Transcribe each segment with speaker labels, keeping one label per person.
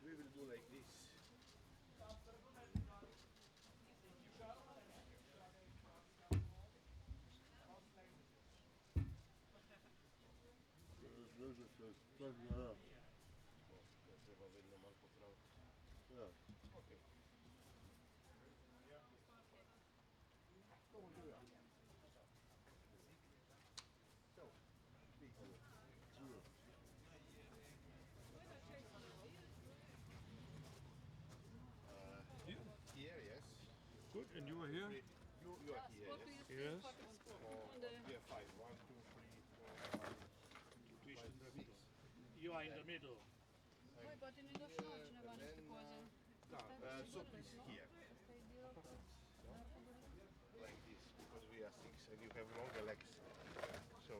Speaker 1: We will do like this. Treba vedno malo popraviti. Ja. Okay. So, please. Here, yes.
Speaker 2: Good, and you are here?
Speaker 1: You are here, yes.
Speaker 2: Yes.
Speaker 1: Here, five. 1, 2, 3, 4, 5, 6.
Speaker 3: You are in the middle.
Speaker 1: So please here. Like this, because we are 6 and you have longer legs. So,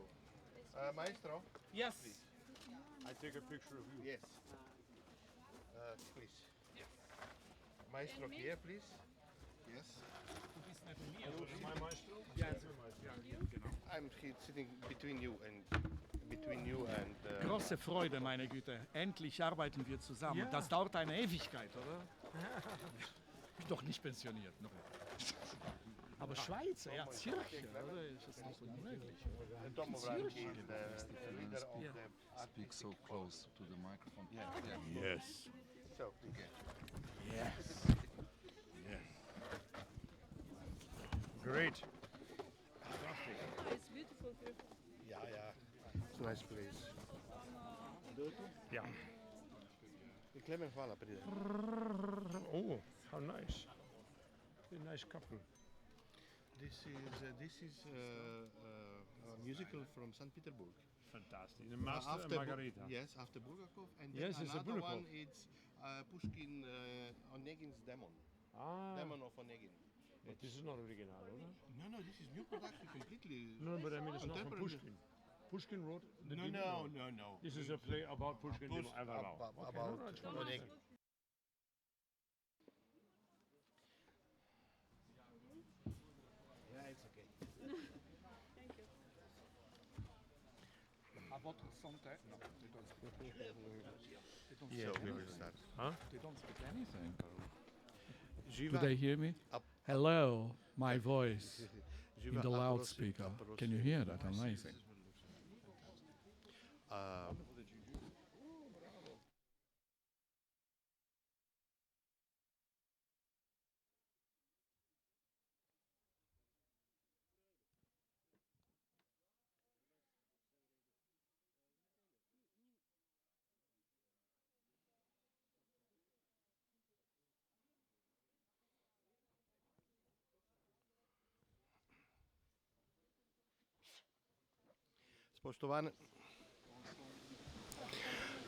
Speaker 1: maestro?
Speaker 3: Yes.
Speaker 1: Please.
Speaker 2: I take a picture of you.
Speaker 1: Yes. Please. Maestro here, please. Yes.
Speaker 2: My maestro?
Speaker 3: Yes.
Speaker 1: I'm sitting between you and
Speaker 3: Große Freude, meine Güte. Endlich arbeiten wir zusammen.
Speaker 2: Ja.
Speaker 3: Das dauert eine Ewigkeit, oder? Ich bin doch nicht pensioniert. Noch. Aber Schweiz, ja, Zürich, oder? Ist das nicht unmöglich?
Speaker 1: Domobranch is the leader of
Speaker 3: Yeah.
Speaker 1: the
Speaker 4: Speak so close to the microphone. Yeah.
Speaker 2: Yes.
Speaker 1: So, please.
Speaker 2: Yes. Yes. Great.
Speaker 5: It's beautiful here.
Speaker 1: Yeah. It's a nice place.
Speaker 2: Yeah.
Speaker 1: Clement, hvala, pride.
Speaker 2: Oh, how nice. A nice couple.
Speaker 1: This is a musical from St. Petersburg.
Speaker 2: Fantastic. The Master and Margarita.
Speaker 1: Yes, after Bulgakov. And
Speaker 2: Yes,
Speaker 1: then
Speaker 2: it's a
Speaker 1: another
Speaker 2: Bulgakov.
Speaker 1: one, it's Pushkin Onegin's Demon.
Speaker 2: Ah,
Speaker 1: Demon of Onegin.
Speaker 2: but this is not original, right?
Speaker 1: No, this is new production completely.
Speaker 2: No, but I mean it's not from
Speaker 1: Contemporary.
Speaker 2: Pushkin. Pushkin wrote the
Speaker 1: No,
Speaker 2: Demon?
Speaker 1: no.
Speaker 2: This is a play about Pushkin.
Speaker 1: Push-
Speaker 2: Demon.
Speaker 1: about
Speaker 2: Okay, no, no, it's
Speaker 1: Onegin.
Speaker 3: Yeah, it's okay.
Speaker 5: Thank you.
Speaker 3: À votre santé. No, they don't speak. They don't
Speaker 1: Yeah,
Speaker 3: speak
Speaker 1: we
Speaker 3: anything.
Speaker 1: will start.
Speaker 3: They don't speak anything. Do
Speaker 1: Živa,
Speaker 3: they hear me?
Speaker 1: Up.
Speaker 3: Hello, my voice
Speaker 1: živa
Speaker 3: in the
Speaker 1: aprosi-
Speaker 3: loudspeaker.
Speaker 1: aprosi-
Speaker 3: Can you hear that? Amazing.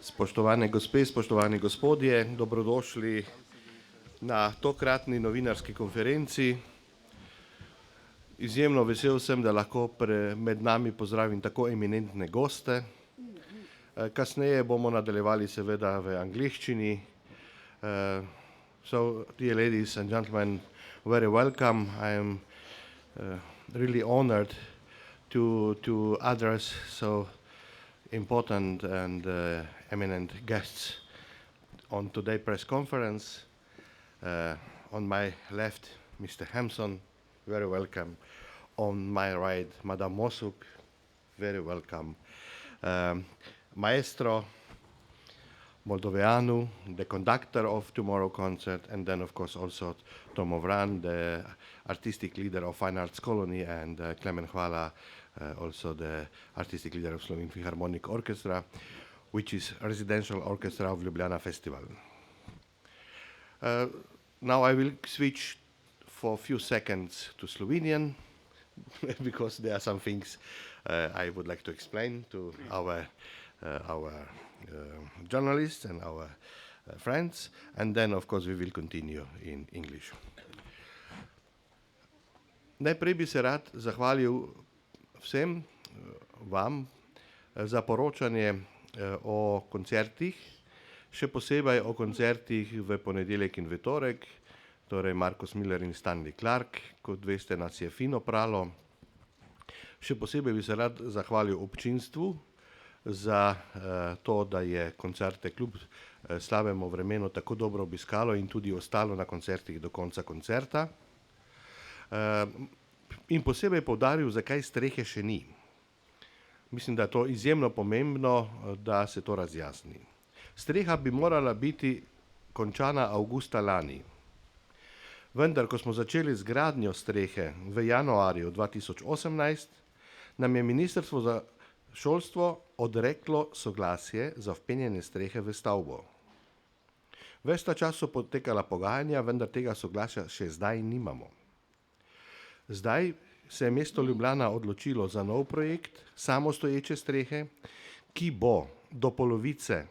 Speaker 1: Spoštovane gospe, spoštovani gospodje, dobrodošli na tokratni novinarski konferenci. Izjemno vesel sem, da lahko med nami pozdravim tako eminentne goste. Kasneje bomo nadaljevali seveda v angleščini. So, dear ladies and gentlemen, very welcome. I am really honored to address so important and eminent guests on today's press conference. On my left, Mr. Hampson, very welcome. on my right, Madame Mosuk, very welcome. Maestro Moldoveanu, the conductor of tomorrow concert, and then of course also Tomo Vran, the artistic leader of Fine Arts Colony, and Klemen Hvala, also the artistic leader of Slovene Philharmonic Orchestra, which is a residential orchestra of Ljubljana Festival. Now I will switch for a few seconds to Slovenian because there are some things I would like to explain to our journalists and our friends, and then of course we will continue in English. Najprej bi se rad zahvalil vsem vam za poročanje o koncertih, še posebej o koncertih v ponedeljek in v torek, torej Markus Miller in Stanley Clark, kot veste, nas je fino pralo. Še posebej bi se rad zahvalil občinstvu za to, da je koncerte kljub slabemu vremenu tako dobro obiskalo in tudi ostalo na koncertih do konca koncerta. In posebej poudaril, zakaj strehe še ni. Mislim, da je to izjemno pomembno, da se to razjasni. Streha bi morala biti končana avgusta lani. Vendar, ko smo začeli z gradnjo strehe v januarju 2018, nam je Ministrstvo za šolstvo odreklo soglasje za vpenjanje strehe v stavbo. Ves ta čas so potekala pogajanja, vendar tega soglasja še zdaj nimamo. Zdaj se je mesto Ljubljana odločilo za nov projekt samostoječe strehe, ki bo do polovice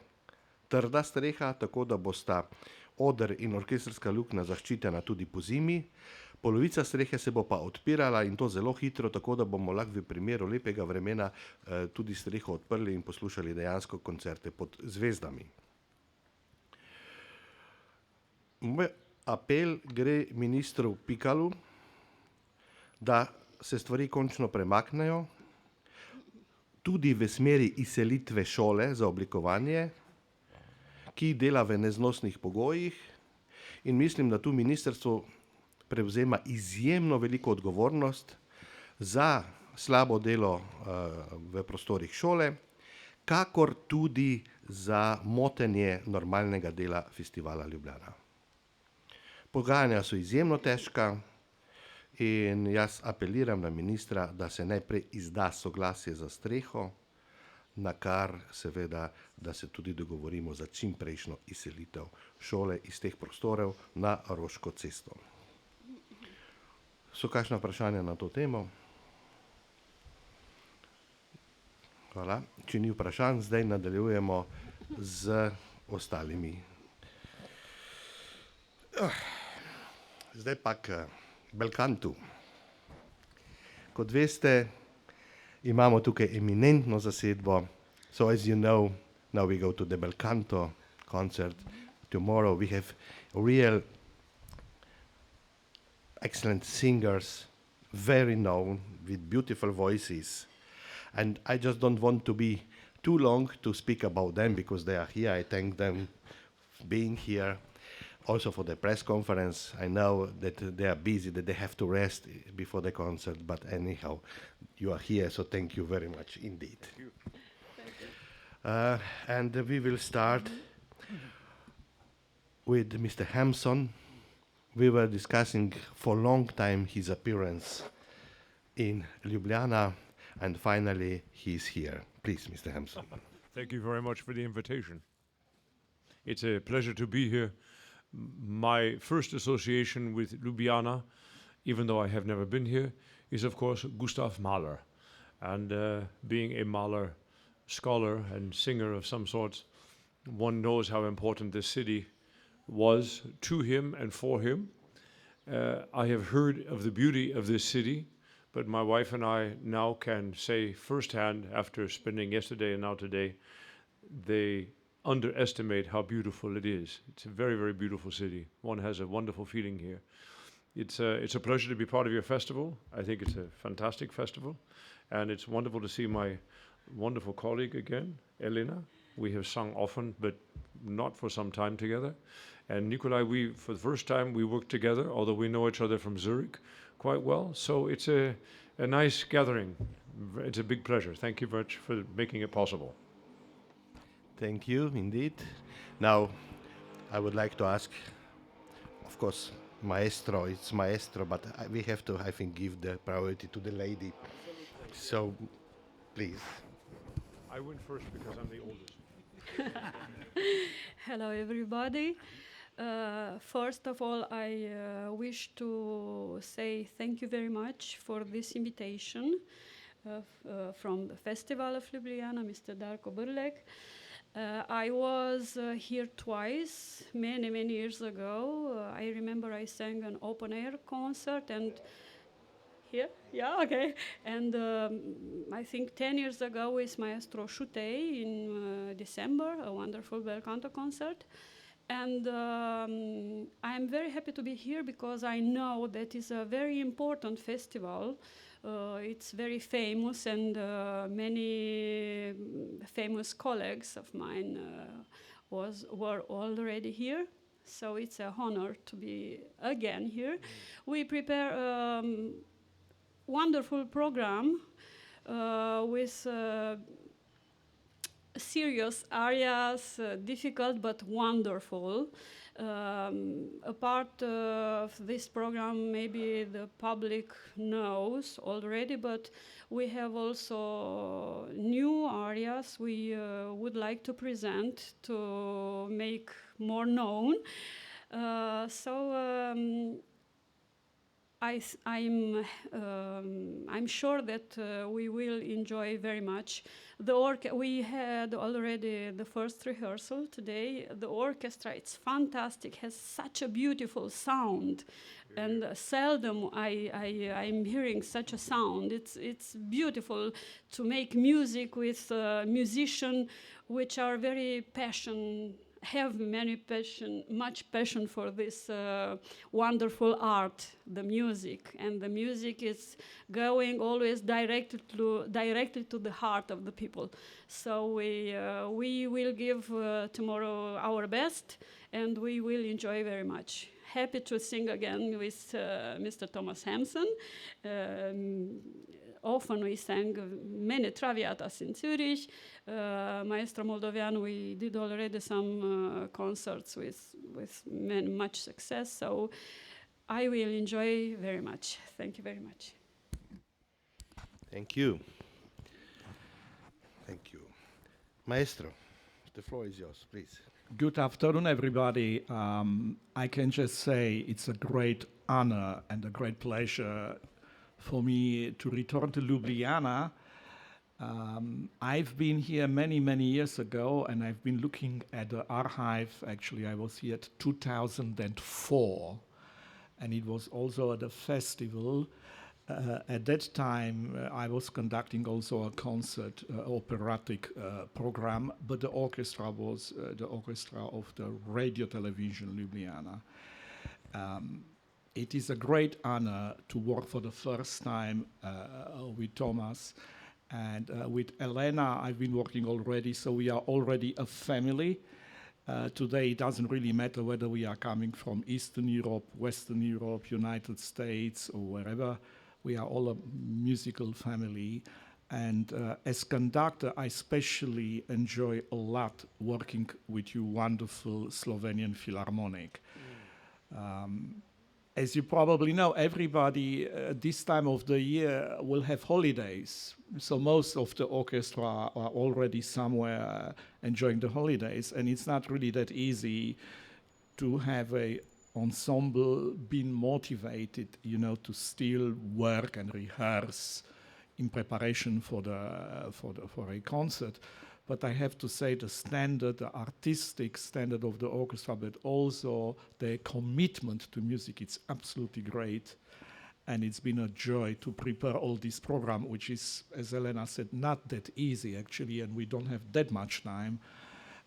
Speaker 1: trda streha, tako da bosta oder in orkestrska luknja zaščitena tudi pozimi. Polovica strehe se bo pa odpirala in to zelo hitro, tako da bomo lahko v primeru lepega vremena tudi streho odprli in poslušali dejansko koncerte pod zvezdami. Moj apel gre ministru Pikalu, da se stvari končno premaknejo, tudi v smeri izselitve šole za oblikovanje, ki dela v neznosnih pogojih, in mislim, da tu ministrstvo prevzema izjemno veliko odgovornost za slabo delo v prostorih šole, kakor tudi za motenje normalnega dela festivala Ljubljana. Pogajanja so izjemno težka in jaz apeliram na ministra, da se najprej izda soglasje za streho, na kar seveda, da se tudi dogovorimo za čimprejšnjo izselitev šole iz teh prostorov na Roško cesto. So kakšna vprašanja na to temo? Hvala. Če ni vprašanj, zdaj nadaljujemo z ostalimi. Zdaj pa k Belcantu. Kot veste, imamo tukaj eminentno zasedbo. So as you know, now we go to the Belcanto concert. Tomorrow we have real excellent singers, very known, with beautiful voices. And I just don't want to be too long to speak about them because they are here. I thank them for being here. Also for the press conference, I know that they are busy, that they have to rest before the concert, but anyhow, you are here, so thank you very much indeed. And we will start with Mr. Hampson. We were discussing for a long time his appearance in Ljubljana, and finally he's here. Please, Mr. Hampson.
Speaker 2: Thank you very much for the invitation. It's a pleasure to be here. My first association with Ljubljana, even though I have never been here, is of course Gustav Mahler. And being a Mahler scholar and singer of some sort, one knows how important this city was to him and for him. I have heard of the beauty of this city, but my wife and I now can say firsthand, after spending yesterday and now today, they underestimate how beautiful it is. It's a very, very beautiful city. One has a wonderful feeling here. It's a pleasure to be part of your festival. I think it's a fantastic festival. And it's wonderful to see my wonderful colleague again, Elena. We have sung often, but not for some time together. And Nikolai, for the first time, we worked together, although we know each other from Zurich quite well. So it's a a nice gathering. It's a big pleasure. Thank you very much for making it possible.
Speaker 1: Thank you, indeed. Now, I would like to ask, of course, maestro, it's maestro, but we have to, I think, give the priority to the lady. So, please.
Speaker 2: I went first because I'm the oldest.
Speaker 5: Hello, everybody. First of all, I wish to say thank you very much for this invitation from the Festival of Ljubljana, Mr. Darko Brlek. I was here twice, many, many years ago. I remember I sang an open-air concert and here? Yeah, okay. And I think 10 years ago with Maestro Shutei in December, a wonderful bel canto concert. And I'm very happy to be here because I know that is a very important festival. It's very famous, and many famous colleagues of mine were already here. So it's an honor to be again here. We prepare wonderful program with serious areas, difficult but wonderful. A part of this program maybe the public knows already, but we have also new areas we would like to present to make more known. I'm sure that we will enjoy very much. We had already the first rehearsal today. The orchestra, it's fantastic, has such a beautiful sound. And seldom I'm hearing such a sound. It's beautiful to make music with musicians which are very have much passion for this wonderful art, the music. And the music is going always directly to the heart of the people. So we will give tomorrow our best, and we will enjoy very much. Happy to sing again with Mr. Thomas Hampson. Often we sang many traviatas in Zurich. Maestro Moldovan, we did already some concerts with much success. So I will enjoy very much. Thank you very much.
Speaker 1: Thank you. Thank you. Maestro, the floor is yours, please.
Speaker 3: Good afternoon, everybody. I can just say it's a great honor and a great pleasure for me to return to Ljubljana. I've been here many, many years ago, and I've been looking at the archive. Actually, I was here at 2004, and it was also at a festival. At that time, I was conducting also a concert, operatic program, but the orchestra was the orchestra of the Radio Television Ljubljana. It is a great honor to work for the first time with Thomas. And with Elena, I've been working already, so we are already a family. Today, it doesn't really matter whether we are coming from Eastern Europe, Western Europe, United States, or wherever. We are all a musical family. And as conductor, I especially enjoy a lot working with you wonderful Slovenian Philharmonic. As you probably know, everybody this time of the year will have holidays. So most of the orchestra are already somewhere enjoying the holidays. And it's not really that easy to have a ensemble being motivated, to still work and rehearse in preparation for a concert. But I have to say the standard, the artistic standard of the orchestra, but also the commitment to music, it's absolutely great. And it's been a joy to prepare all this program, which is, as Elena said, not that easy actually, and we don't have that much time.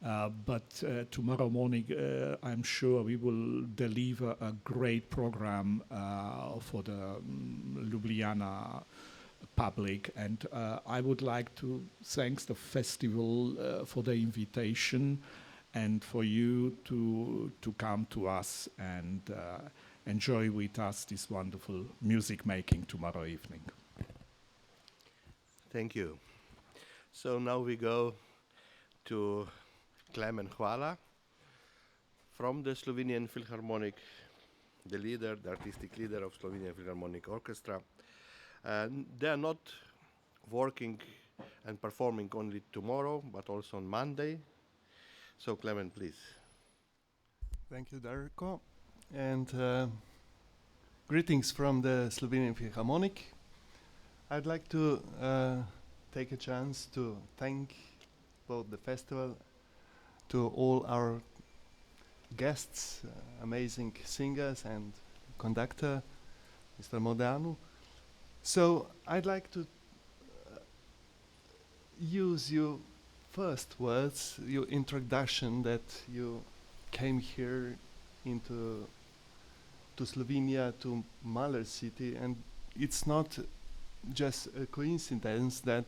Speaker 3: But tomorrow morning, I'm sure we will deliver a great program for the Ljubljana public, and I would like to thank the festival for the invitation and for you to come to us and enjoy with us this wonderful music making tomorrow evening.
Speaker 1: Thank you. So now we go to Klemen Hvala from the Slovenian Philharmonic, the leader, the artistic leader of Slovenian Philharmonic Orchestra. And they are not working and performing only tomorrow, but also on Monday. So Klemen, please.
Speaker 6: Thank you, Darko. And greetings from the Slovenian Philharmonic. I'd like to take a chance to thank both the festival, to all our guests, amazing singers and conductor, Mr. Modanu. So I'd like to use your first words, your introduction that you came here to Slovenia, to Mahler city, and it's not just a coincidence that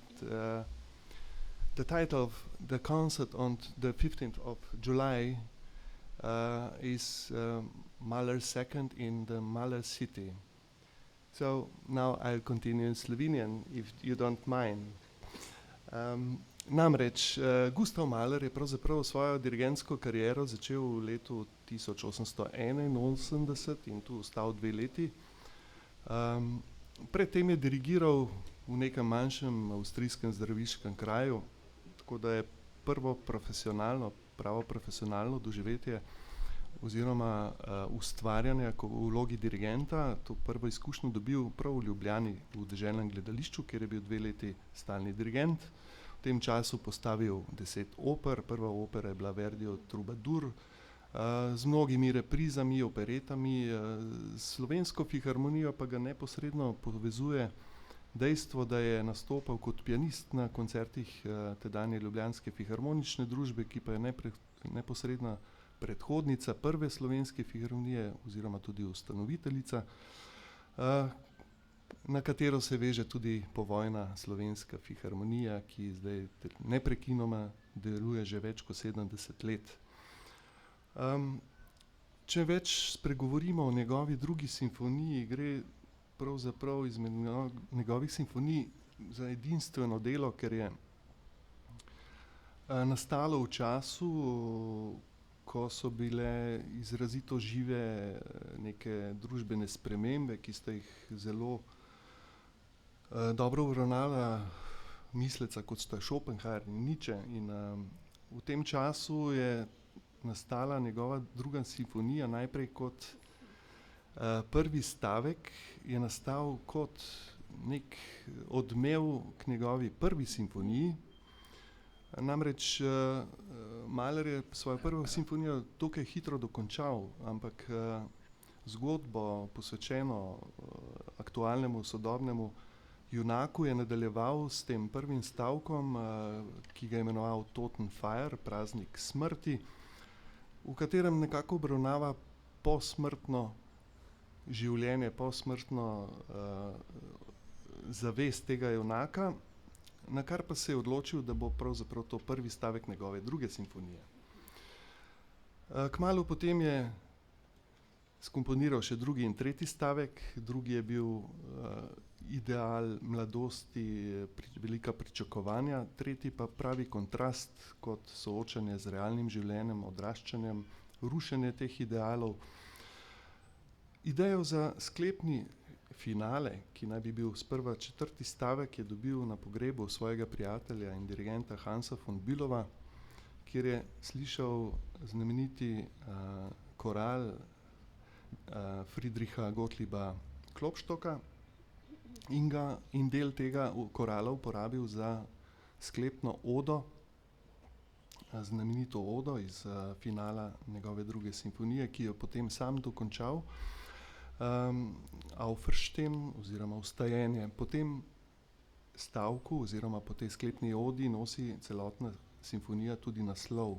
Speaker 6: the title of the concert on the 15th of July is Mahler Second in the Mahler city. So now I'll continue in Slovenian, if you don't mind. Namreč Gustav Mahler je pravzaprav svojo dirigentsko kariero začel v letu 1881 in tu ostal 2 leti. Predtem je dirigiral v nekem manjšem avstrijskem zdraviliškem kraju, tako da je prvo pravo profesionalno doživetje oziroma ustvarjanje v vlogi dirigenta, to prvo izkušnjo dobil prav v Ljubljani v deželnem gledališču, kjer je bil 2 leti stalni dirigent. V tem času postavil 10 oper, prva opera je bila Verdijev Trubadur, z mnogimi reprizami, operetami, slovensko filharmonijo pa ga neposredno povezuje dejstvo, da je nastopal kot pianist na koncertih tedanje Ljubljanske filharmonične družbe, ki pa je neposredna predhodnica prve slovenske filharmonije oziroma tudi ustanoviteljica, na katero se veže tudi povojna slovenska filharmonija, ki zdaj neprekinoma deluje že več kot 70 let. Če več spregovorimo o njegovi drugi simfoniji, gre pravzaprav izmed njegovih simfonij za edinstveno delo, ker je nastalo v času, ko so bile izrazito žive neke družbene spremembe, ki sta jih zelo dobro obravnala misleca, kot sta Schopenhauer in Nietzsche. In v tem času je nastala njegova druga simfonija, najprej kot prvi stavek je nastal kot nek odmev k njegovi prvi simfoniji. Namreč Mahler je svojo prvo simfonijo dokaj hitro dokončal, ampak zgodbo posvečeno aktualnemu, sodobnemu junaku je nadaljeval s tem prvim stavkom, ki ga je imenoval Totenfeier, praznik smrti, v katerem nekako obravnava posmrtno življenje, posmrtno zavest tega junaka, na kar pa se je odločil, da bo pravzaprav to prvi stavek njegove druge simfonije. Kmalu potem je skomponiral še drugi in tretji stavek. Drugi je bil ideal mladosti, velika pričakovanja, tretji pa pravi kontrast kot soočanje z realnim življenjem, odraščanjem, rušenje teh idealov. Idejo za sklepni finale, ki naj bi bil sprva 4. stavek, je dobil na pogrebu svojega prijatelja in dirigenta Hansa von Bülova, kjer je slišal znameniti koral Friedricha Gottlieba Klopstocka in del tega korala uporabil za sklepno odo, znamenito odo iz finala njegove druge simfonije, ki jo potem sam dokončal. Auferstehen oziroma vstajenje. Po tem stavku oziroma po tej sklepni odi nosi celotna simfonija tudi naslov.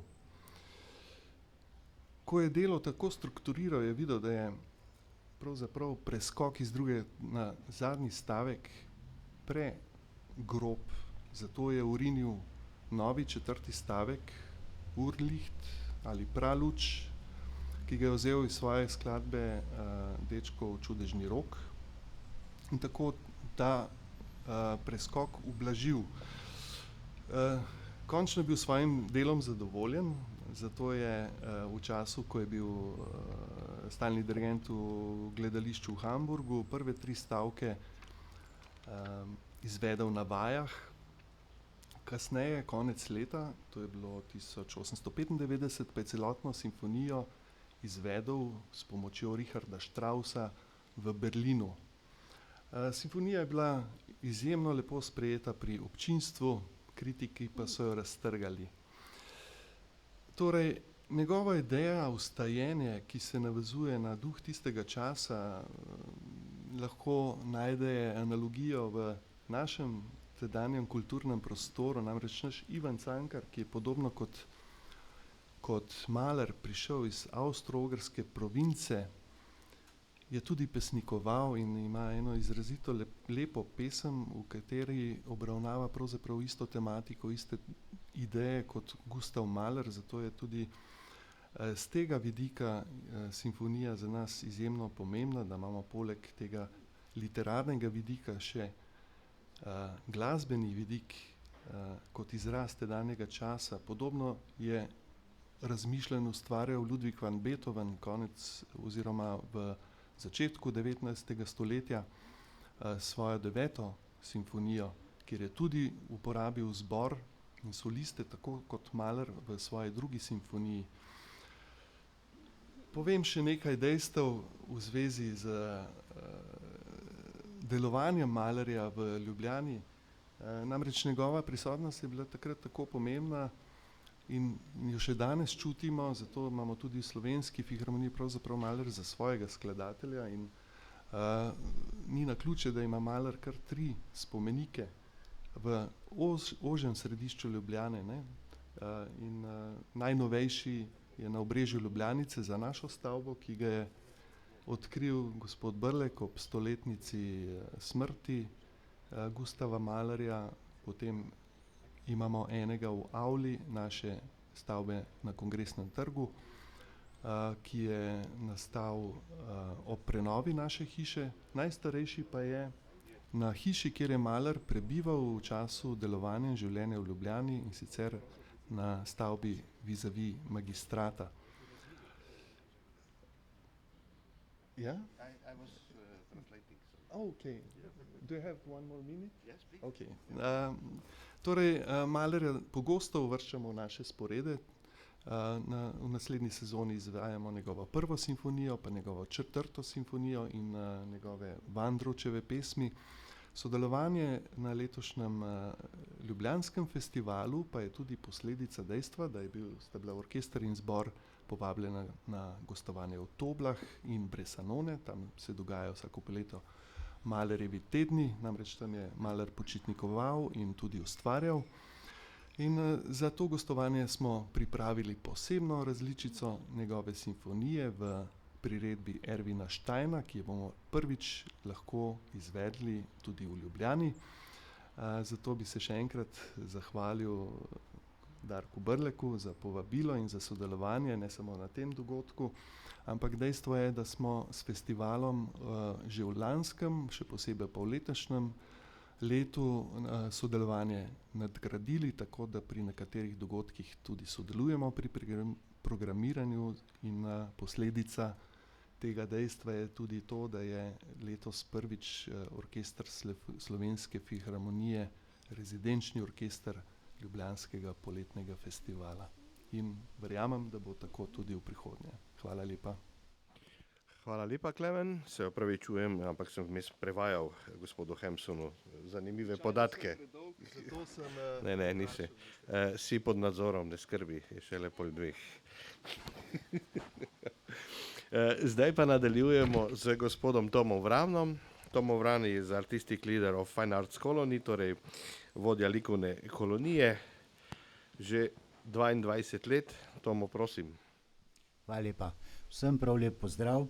Speaker 6: Ko je delo tako strukturiral, je videl, da je pravzaprav preskok iz druge na zadnji stavek pregrob, zato je urinil novi 4. stavek, Urlicht ali Praluč, ki ga je vzel iz svoje skladbe Dečkov čudežni rok. In tako ta preskok ublažil. Končno je bil s svojim delom zadovoljen, zato je v času, ko je bil stalni dirigent v gledališču v Hamburgu, prve 3 stavke izvedel na vajah. Kasneje, konec leta, to je bilo 1895, pa je celotno simfonijo izvedel s pomočjo Richarda Straussa v Berlinu. Simfonija je bila izjemno lepo sprejeta pri občinstvu, kritiki pa so jo raztrgali. Torej, njegova ideja, vstajenje, ki se navezuje na duh tistega časa, lahko najde analogijo v našem tedanjem kulturnem prostoru, namreč naš Ivan Cankar, ki je podobno kot maler prišel iz Avstro-Ogrske province, je tudi pesnikoval in ima eno izrazito lepo pesem, v kateri obravnava pravzaprav isto tematiko, iste ideje kot Gustav Mahler, zato je tudi z tega vidika simfonija za nas izjemno pomembna, da imamo poleg tega literarnega vidika še glasbeni vidik kot izraz tedanjega časa. Podobno je razmišljen ustvarjal Ludwig van Beethoven konec oziroma v začetku 19. stoletja svojo 9. simfonijo, kjer je tudi uporabil zbor in soliste, tako kot Mahler v svoji 2. simfoniji. Povem še nekaj dejstev v zvezi z delovanjem Mahlerja v Ljubljani. Namreč njegova prisotnost je bila takrat tako pomembna in jo še danes čutimo, zato imamo tudi v Slovenski filharmoniji pravzaprav Mahler za svojega skladatelja in ni naključje, da ima Mahler kar 3 spomenike v ožjem središču Ljubljane, ne? In najnovejši je na obrežju Ljubljanice za našo stavbo, ki ga je odkril gospod Brlek ob 100-letnici smrti Gustava Mahlerja. Potem imamo enega v avli naše stavbe na Kongresnem trgu, ki je nastal ob prenovi naše hiše. Najstarejši pa je na hiši, kjer je Mahler prebival v času delovanja in življenja v Ljubljani, in sicer na stavbi vis-a-vis Magistrata. Yeah?
Speaker 1: I was translating.
Speaker 6: Oh, okay. Do you have one more minute? Yes, please. Okay. Torej, Mahlerja pogosto uvrščamo v naše sporede. V naslednji sezoni izvajamo njegovo 1. simfonijo, pa njegovo 4. simfonijo in njegove Vandročeve pesmi. Sodelovanje na letošnjem Ljubljanskem festivalu pa je tudi posledica dejstva, da sta bila orkester in zbor povabljena na gostovanje v Toblah in Bressanone. Tam se dogajajo vsako leto Mahlerjevi tedni, namreč tam je Mahler počitnikoval in tudi ustvarjal. In za to gostovanje smo pripravili posebno različico njegove simfonije v priredbi Ervina Steina, ki jo bomo prvič lahko izvedli tudi v Ljubljani. Zato bi se še enkrat zahvalil Darku Brleku za povabilo in za sodelovanje, ne samo na tem dogodku, ampak dejstvo je, da smo s festivalom že v lanskem, še posebej pa v letošnjem letu sodelovanje nadgradili, tako da pri nekaterih dogodkih tudi sodelujemo pri programiranju in posledica tega dejstva je tudi to, da je letos prvič orkester Slovenske filharmonije, rezidenčni orkester Ljubljanskega poletnega festivala. In verjamem, da bo tako tudi v prihodnje. Hvala lepa.
Speaker 1: Hvala lepa, Klemen. Se opravičujem, ampak sem vmes prevajal gospodu Hemsonu zanimive podatke. Ne, nisi. Si pod nadzorom, ne skrbi, je šele 1:30. Zdaj pa nadaljujemo z gospodom Tomom Vramnom. Tomo Vran je artistic leader of Fine Arts Colony, torej vodja likovne kolonije, že 22 let. Tomo, prosim.
Speaker 7: Hvala lepa. Vsem prav lep pozdrav.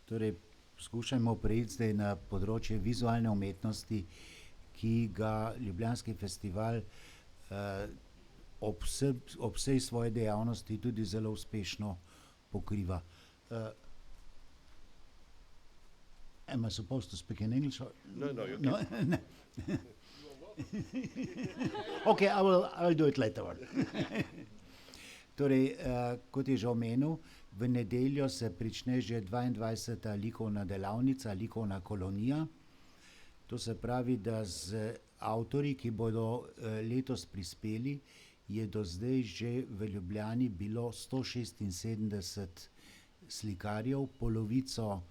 Speaker 7: Torej, poskušajmo preiti zdaj na področje vizualne umetnosti, ki ga Ljubljanski festival ob vsej svoji dejavnosti tudi zelo uspešno pokriva. Am I supposed to speak in English?
Speaker 1: No, you can.
Speaker 7: Okay, I'll do it later on. Torej, kot je že omenil, v nedeljo se prične že 22. likovna delavnica, likovna kolonija. To se pravi, da z avtorji, ki bodo letos prispeli, je do zdaj že v Ljubljani bilo 176 slikarjev, polovico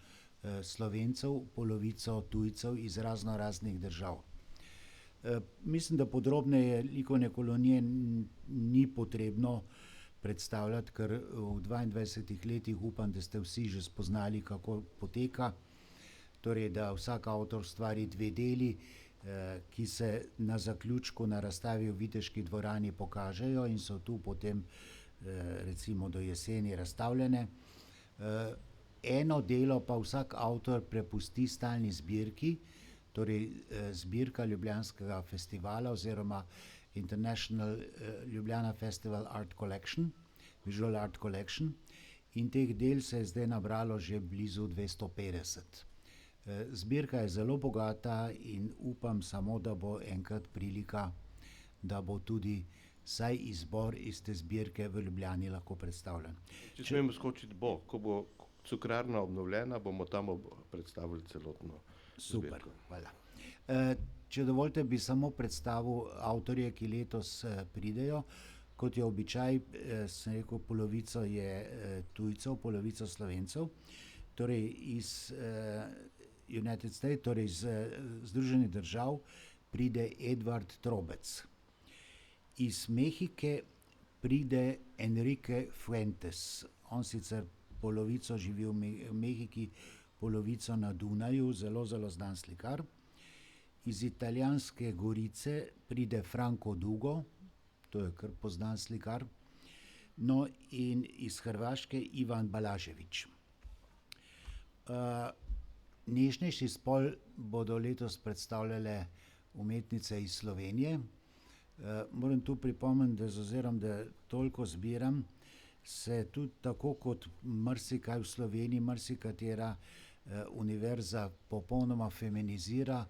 Speaker 7: Slovencev, polovico tujcev iz raznih držav. Mislim, da podrobneje likovne kolonije ni potrebno predstavljati, ker v 22 letih upam, da ste vsi že spoznali, kako poteka. Torej, da vsak avtor ustvari 2 deli, ki se na zaključku na razstavi v Viteški dvorani pokažejo in so tu potem recimo do jeseni razstavljene. Eno delo pa vsak avtor prepusti stalni zbirki, torej zbirka Ljubljanskega festivala oziroma International Ljubljana Festival Art Collection, Visual Art Collection, in teh del se je zdaj nabralo že blizu 250. Zbirka je zelo bogata in upam samo, da bo enkrat prilika, da bo tudi vsaj izbor iz te zbirke v Ljubljani lahko predstavljen.
Speaker 1: Če smemo skočiti, ko bo cukrarna obnovljena, bomo tam predstavili celotno
Speaker 7: Super,
Speaker 1: zbirko.
Speaker 7: hvala. Če dovolite, bi samo predstavil avtorje, ki letos pridejo. Kot je običaj, sem rekel, polovico je tujcev, polovico Slovencev. Torej iz United States, torej iz Združenih držav, pride Edward Trobec. Iz Mehike pride Enrique Fuentes. On sicer polovico živi v Mehiki, polovico na Dunaju, zelo znan slikar. Iz Italijanske Gorice pride Franco Dugo, to je kar poznan slikar. No in iz Hrvaške Ivan Balažević. Nežnejši spol bodo letos predstavljale umetnice iz Slovenije. Moram tu pripomniti, da z ozirom, da toliko zbiram, se tudi tako kot marsikaj v Sloveniji, marsikatera univerza popolnoma feminizira.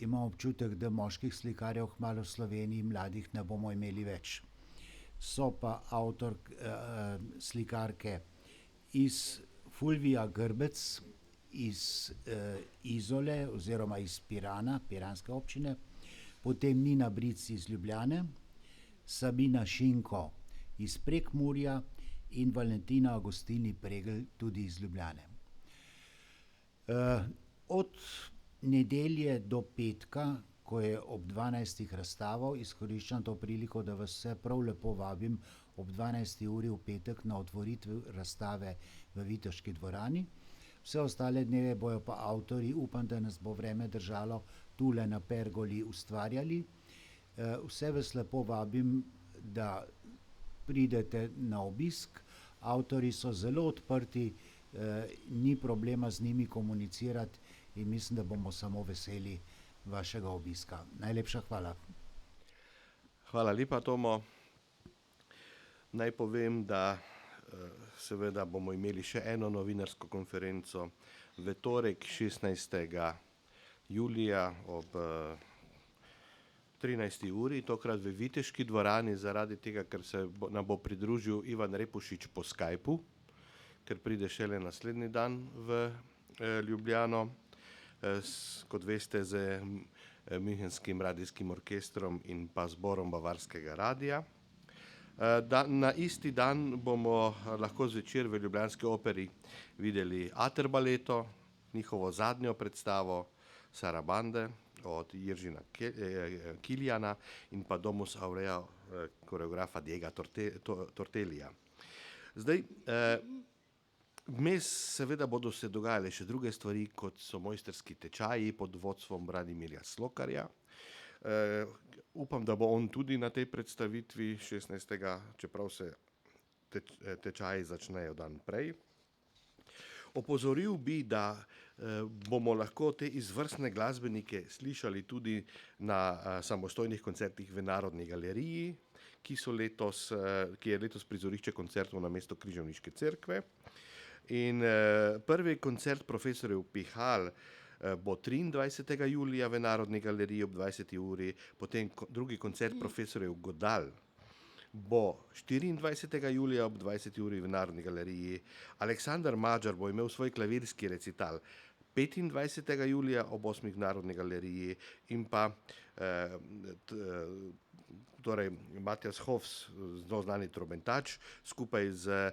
Speaker 7: Imam občutek, da moških slikarjev kmalu v Sloveniji mladih ne bomo imeli več. So pa slikarke iz Fulvija Grbec, iz Izole oziroma iz Pirana, piranske občine, potem Nina Bric iz Ljubljane, Sabina Šinko iz Prekmurja in Valentina Agostini Pregl tudi iz Ljubljane. Od nedelje do petka, ko je ob 12. razstavo, izkoriščam to priliko, da vas vse prav lepo vabim ob 12. uri v petek na otvoritvi razstave v Viteški dvorani. Vse ostale dneve bojo pa avtorji, upam, da nas bo vreme držalo, tule na pergoli ustvarjali. Vse vas lepo vabim, da pridete na obisk. Avtorji so zelo odprti, ni problema z njimi komunicirati in mislim, da bomo samo veseli vašega obiska. Najlepša hvala.
Speaker 1: Hvala lepa, Tomo. Naj povem, da seveda bomo imeli še eno novinarsko konferenco v torek 16. julija ob 13. uri, tokrat v Viteški dvorani, zaradi tega, ker se nam bo pridružil Ivan Repušič po Skypu, ker pride šele naslednji dan v Ljubljano, kot veste, z Münchenskim radijskim orkestrom in pa zborom Bavarskega radija. Na isti dan bomo lahko zvečer v ljubljanski operi videli Aterbaleto, njihovo zadnjo predstavo Sarabande od Jiržina Kiljana in pa Domus Aurea koreografa Diega Tortellija. Zdaj, vmes seveda bodo se dogajale še druge stvari, kot so mojstrski tečaji pod vodstvom Branimirja Slokarja. Upam, da bo on tudi na tej predstavitvi 16. čeprav se tečaji začnejo dan prej. Opozoril bi, da bomo lahko te izvrstne glasbenike slišali tudi na samostojnih koncertih v Narodni galeriji, ki je letos prizorišče koncertov namesto Križevniške cerkve. In prvi koncert profesorjev Pihal bo 23. julija v Narodni galeriji ob 20. uri, potem drugi koncert profesorjev Godal bo 24. julija ob 20. uri v Narodni galeriji. Aleksandar Mađar bo imel svoj klavirski recital 25. julija ob 8. v Narodni galeriji in pa torej Matjaž Hofs, zelo znani trobentač, skupaj z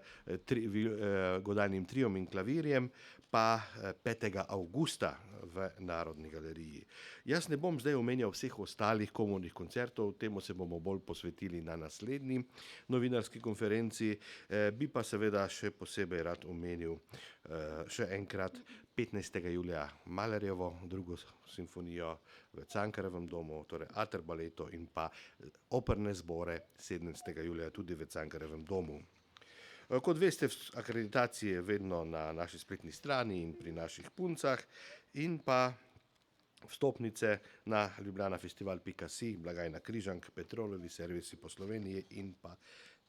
Speaker 1: godalnim triom in klavirjem, pa 5. avgusta v Narodni galeriji. Jaz ne bom zdaj omenjal vseh ostalih komornih koncertov, temu se bomo bolj posvetili na naslednji novinarski konferenci, bi pa seveda še posebej rad omenil še enkrat 15. julija Mahlerjevo drugo simfonijo v Cankarjevem domu, torej Ater baleto in pa operne zbore 17. julija tudi v Cankarjevem domu. Kot veste, akreditacije je vedno na naši spletni strani in pri naših puncah in pa vstopnice na ljubljanafestival.si, blagajna Križank, Petrolovi servisi po Sloveniji in pa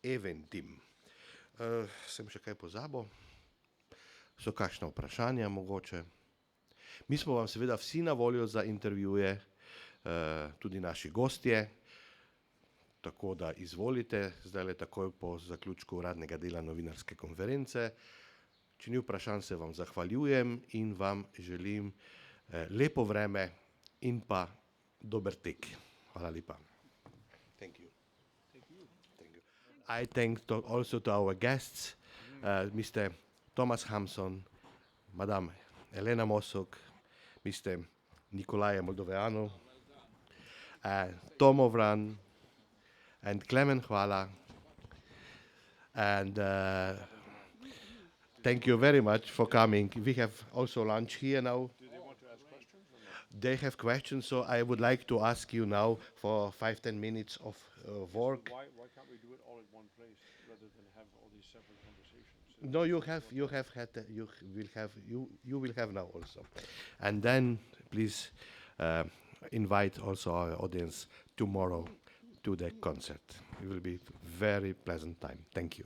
Speaker 1: Eventim. Sem še kaj pozabil? So kakšna vprašanja mogoče? Mi smo vam seveda vsi na voljo za intervjuje, tudi naši gostje, tako da izvolite, zdajle takoj po zaključku uradnega dela novinarske konference. Če ni vprašanj, se vam zahvaljujem in vam želim lepo vreme in pa dober tek. Hvala lepa. Thank you. Thank you. I thank also to our guests, Mr. Thomas Hamson, Madame Elena Mosok, Mr. Nicolae Moldoveanu, Tomo Vran, and Clement Hvala. And thank you very much for coming. We have also lunch here now.
Speaker 2: Do they want to ask questions or not?
Speaker 1: They have questions, so I would like to ask you now for 5-10 minutes of work.
Speaker 2: Why can't we do it all at one place rather than have all these separate conversations?
Speaker 1: No, you will have now also. And then please invite also our audience tomorrow to the concert. It will be very pleasant time. Thank you.